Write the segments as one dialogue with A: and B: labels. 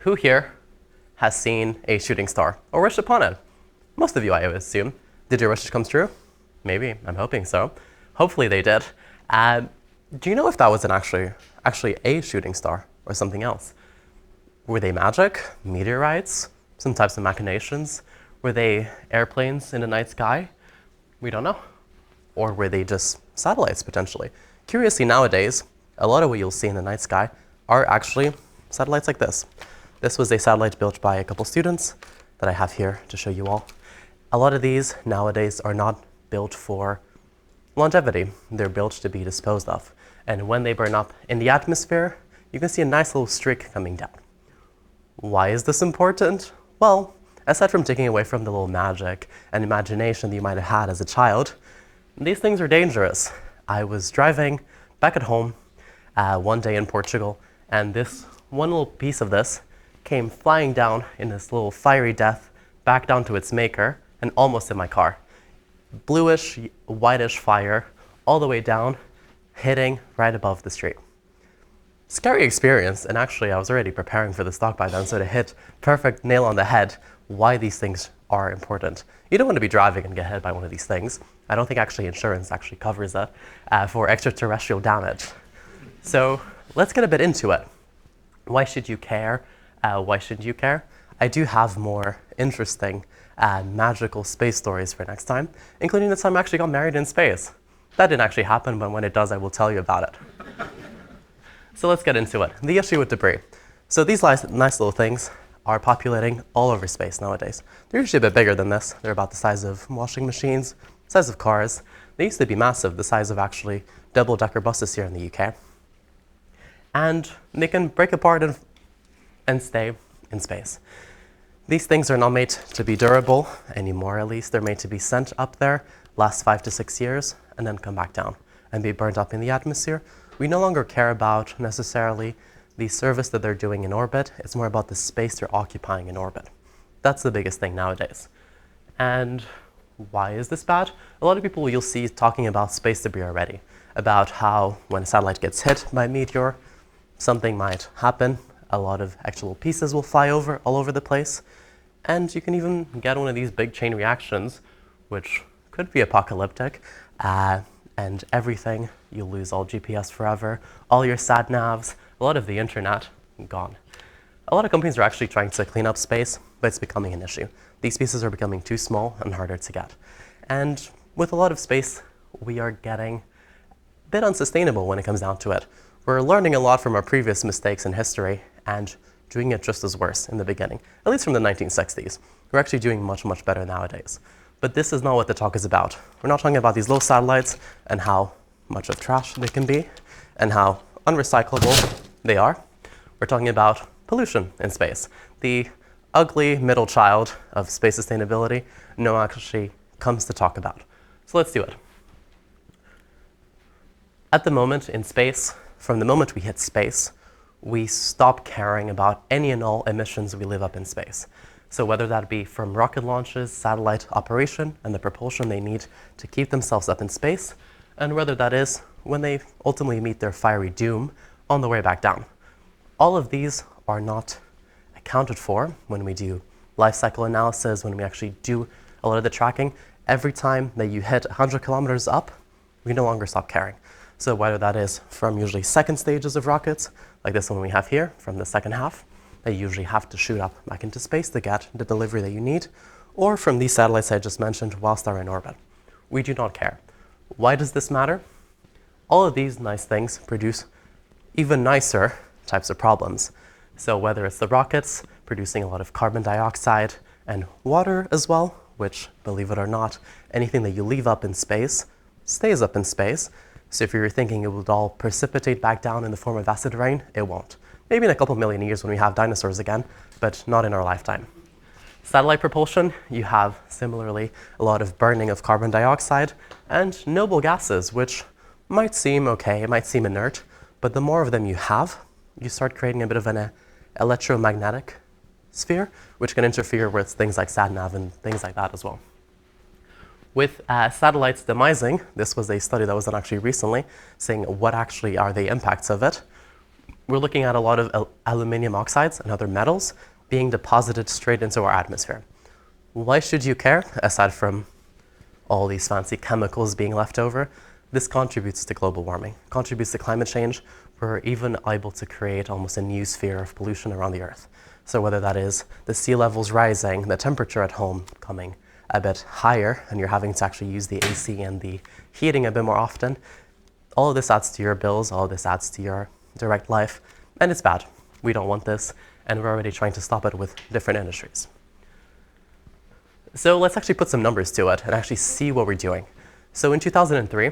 A: who here has seen a shooting star or wished upon it? Most of you, I would assume. Did your wishes come true? Maybe. I'm hoping so. Hopefully they did. Do you know if that was actually a shooting star or something else? Were they magic, meteorites, some types of machinations? Were they airplanes in the night sky? We don't know. Or were they just satellites, potentially? Curiously, nowadays, a lot of what you'll see in the night sky are actually satellites like this. This was a satellite built by a couple students that I have here to show you all. A lot of these nowadays are not built for longevity. They're built to be disposed of. And when they burn up in the atmosphere, you can see a nice little streak coming down. Why is this important? Well, aside from taking away from the little magic and imagination that you might have had as a child, these things are dangerous. I was driving back at home one day in Portugal, and this one little piece of this came flying down in this little fiery death back down to its maker and almost in my car. Bluish, whitish fire all the way down, hitting right above the street. Scary experience, and actually I was already preparing for this talk by then, so to hit perfect nail on the head why these things are important. You don't want to be driving and get hit by one of these things. I don't think actually insurance actually covers that for extraterrestrial damage. So let's get a bit into it. Why should you care? Why shouldn't you care? I do have more interesting magical space stories for next time, including the time I actually got married in space. That didn't actually happen, but when it does, I will tell you about it. So let's get into it. The issue with debris. So these nice little things are populating all over space nowadays. They're usually a bit bigger than this. They're about the size of washing machines, the size of cars. They used to be massive, the size of actually double-decker buses here in the UK. And they can break apart and stay in space. These things are not made to be durable anymore, at least. They're made to be sent up there, last 5 to 6 years, and then come back down and be burned up in the atmosphere. We no longer care about necessarily the service that they're doing in orbit. It's more about the space they're occupying in orbit. That's the biggest thing nowadays. And why is this bad? A lot of people you'll see talking about space debris already, about how when a satellite gets hit by a meteor, something might happen. A lot of actual pieces will fly over all over the place. And you can even get one of these big chain reactions, which could be apocalyptic, and everything, you'll lose all GPS forever, all your sat navs, a lot of the internet, gone. A lot of companies are actually trying to clean up space, but it's becoming an issue. These pieces are becoming too small and harder to get. And with a lot of space, we are getting a bit unsustainable when it comes down to it. We're learning a lot from our previous mistakes in history and doing it just as worse in the beginning, at least from the 1960s. We're actually doing much, much better nowadays. But this is not what the talk is about. We're not talking about these little satellites and how much of trash they can be and how unrecyclable they are. We're talking about pollution in space. The ugly middle child of space sustainability no one actually comes to talk about. So let's do it. At the moment in space, from the moment we hit space, we stop caring about any and all emissions we live up in space. So whether that be from rocket launches, satellite operation, and the propulsion they need to keep themselves up in space, and whether that is when they ultimately meet their fiery doom on the way back down. All of these are not accounted for when we do life cycle analysis, when we actually do a lot of the tracking. Every time that you hit 100 kilometers up, we no longer stop caring. So whether that is from usually second stages of rockets, like this one we have here, from the second half, they usually have to shoot up back into space to get the delivery that you need, or from these satellites I just mentioned whilst they're in orbit. We do not care. Why does this matter? All of these nice things produce even nicer types of problems. So whether it's the rockets producing a lot of carbon dioxide and water as well, which, believe it or not, anything that you leave up in space stays up in space. So if you're thinking it would all precipitate back down in the form of acid rain, it won't. Maybe in a couple million years when we have dinosaurs again, but not in our lifetime. Satellite propulsion, you have similarly a lot of burning of carbon dioxide and noble gases, which might seem okay, it might seem inert, but the more of them you have, you start creating a bit of an electromagnetic sphere, which can interfere with things like sat-nav and things like that as well. With satellites demising, this was a study that was done actually recently, saying what actually are the impacts of it. we're looking at a lot of aluminum oxides and other metals being deposited straight into our atmosphere. Why should you care, aside from all these fancy chemicals being left over? This contributes to global warming, contributes to climate change. We're even able to create almost a new sphere of pollution around the Earth. So whether that is the sea levels rising, the temperature at home coming a bit higher, and you're having to actually use the AC and the heating a bit more often, all of this adds to your bills, all of this adds to your direct life, and it's bad. We don't want this, and we're already trying to stop it with different industries. So let's actually put some numbers to it and actually see what we're doing. So in 2003,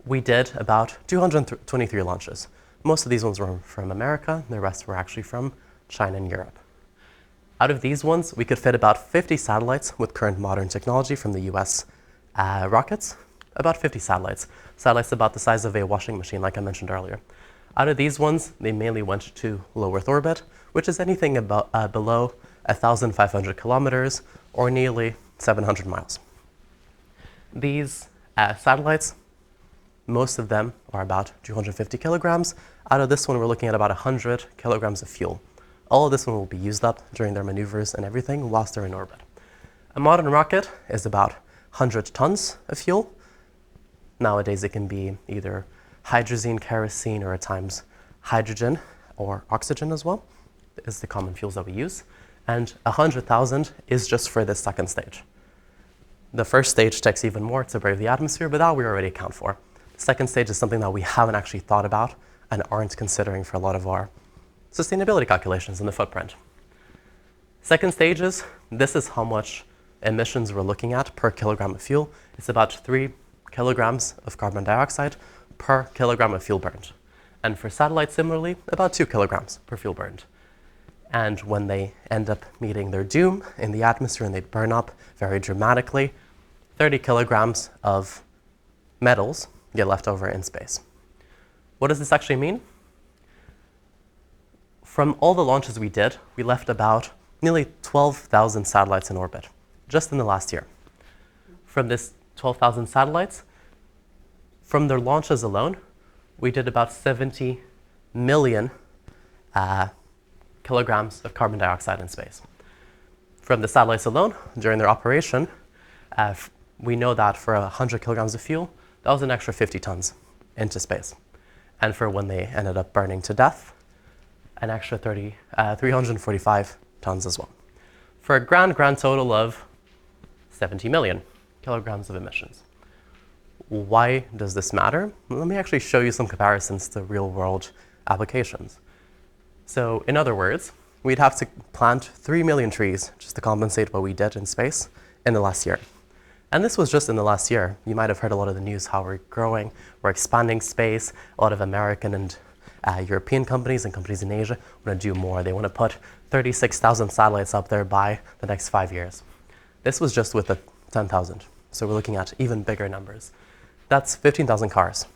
A: we did about 223 launches. Most of these ones were from America, the rest were actually from China and Europe. Out of these ones, we could fit about 50 satellites with current modern technology from the US rockets, about 50 satellites. Satellites about the size of a washing machine, like I mentioned earlier. Out of these ones, they mainly went to low Earth orbit, which is anything about below 1,500 kilometers or nearly 700 miles. These satellites, most of them are about 250 kilograms. Out of this one, we're looking at about 100 kilograms of fuel. All of this one will be used up during their maneuvers and everything whilst they're in orbit. A modern rocket is about 100 tons of fuel. Nowadays, it can be either hydrazine, kerosene, or at times hydrogen or oxygen as well, is the common fuels that we use. And 100,000 is just for this second stage. The first stage takes even more to brave the atmosphere, but that we already account for. The second stage is something that we haven't actually thought about and aren't considering for a lot of our sustainability calculations in the footprint. Second stage is, this is how much emissions we're looking at per kilogram of fuel. It's about 3 kilograms of carbon dioxide per kilogram of fuel burned. And for satellites, similarly, about 2 kilograms per fuel burned. And when they end up meeting their doom in the atmosphere and they burn up very dramatically, 30 kilograms of metals get left over in space. What does this actually mean? From all the launches we did, we left about nearly 12,000 satellites in orbit, just in the last year. From this 12,000 satellites, from their launches alone, we did about 70 million kilograms of carbon dioxide in space. From the satellites alone, during their operation, we know that for 100 kilograms of fuel, that was an extra 50 tons into space. And for when they ended up burning to death, an extra 345 tons as well. For a grand total of 70 million kilograms of emissions. Why does this matter? Let me actually show you some comparisons to real world applications. So in other words, we'd have to plant 3 million trees just to compensate what we did in space in the last year. And this was just in the last year. You might have heard a lot of the news how we're growing, we're expanding space. A lot of American and European companies and companies in Asia want to do more. They want to put 36,000 satellites up there by the next 5 years. This was just with the 10,000. So we're looking at even bigger numbers. That's 15,000 cars.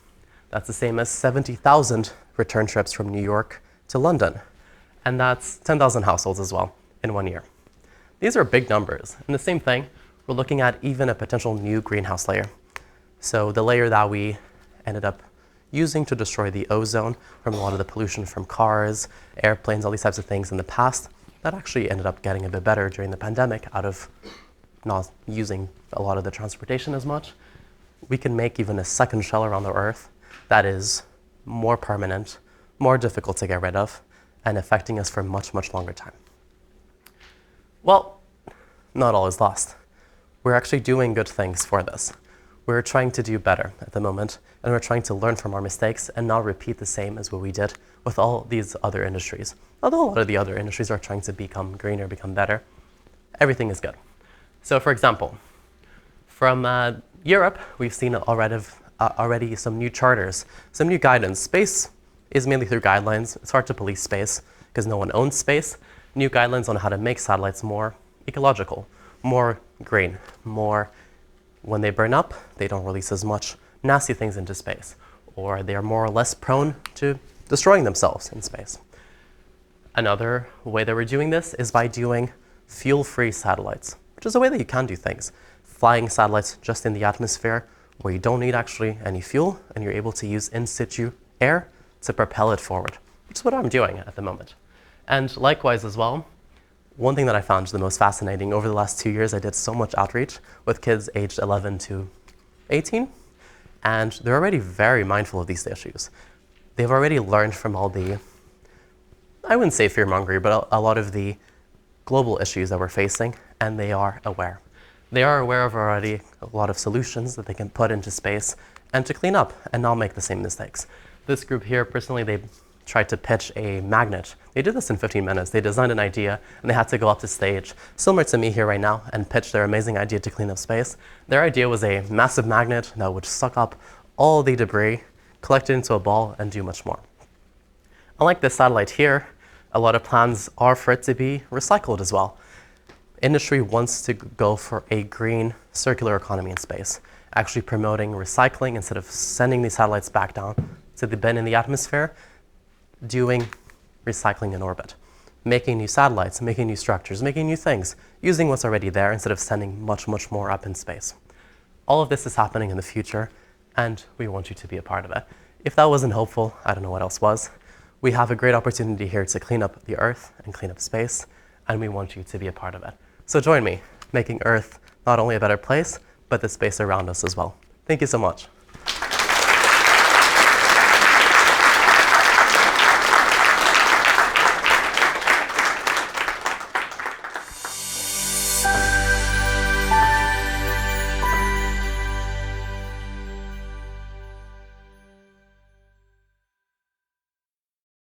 A: That's the same as 70,000 return trips from New York to London. And that's 10,000 households as well in 1 year. These are big numbers. And the same thing, we're looking at even a potential new greenhouse layer. So the layer that we ended up using to destroy the ozone from a lot of the pollution from cars, airplanes, all these types of things in the past, that actually ended up getting a bit better during the pandemic out of not using a lot of the transportation as much. We can make even a second shell around the Earth that is more permanent, more difficult to get rid of, and affecting us for much, much longer time. Well, not all is lost. We're actually doing good things for this. We're trying to do better at the moment, and we're trying to learn from our mistakes and not repeat the same as what we did with all these other industries. Although a lot of the other industries are trying to become greener, become better, everything is good. So for example, from Europe, we've seen already some new charters, some new guidance. Space is mainly through guidelines. It's hard to police space because no one owns space. New guidelines on how to make satellites more ecological, more green, more when they burn up, they don't release as much nasty things into space, or they are more or less prone to destroying themselves in space. Another way that we're doing this is by doing fuel-free satellites, which is a way that you can do things. Flying satellites just in the atmosphere where you don't need actually any fuel and you're able to use in situ air to propel it forward. which is what I'm doing at the moment. And likewise as well, one thing that I found the most fascinating over the last 2 years, I did so much outreach with kids aged 11 to 18, and they're already very mindful of these issues. They've already learned from all the, I wouldn't say fear-mongering, but a lot of the global issues that we're facing, and they are aware. They are aware of already a lot of solutions that they can put into space and to clean up and not make the same mistakes. This group here, personally, they tried to pitch a magnet. They did this in 15 minutes. They designed an idea, and they had to go up to stage, similar to me here right now, and pitch their amazing idea to clean up space. Their idea was a massive magnet that would suck up all the debris, collect it into a ball, and do much more. Unlike this satellite here, a lot of plans are for it to be recycled as well. Industry wants to go for a green circular economy in space, actually promoting recycling instead of sending these satellites back down to the bin in the atmosphere, doing recycling in orbit, making new satellites, making new structures, making new things, using what's already there instead of sending much, much more up in space. All of this is happening in the future, and we want you to be a part of it. If that wasn't hopeful, I don't know what else was. We have a great opportunity here to clean up the Earth and clean up space, and we want you to be a part of it. So join me, making Earth not only a better place, but the space around us as well. Thank you so much.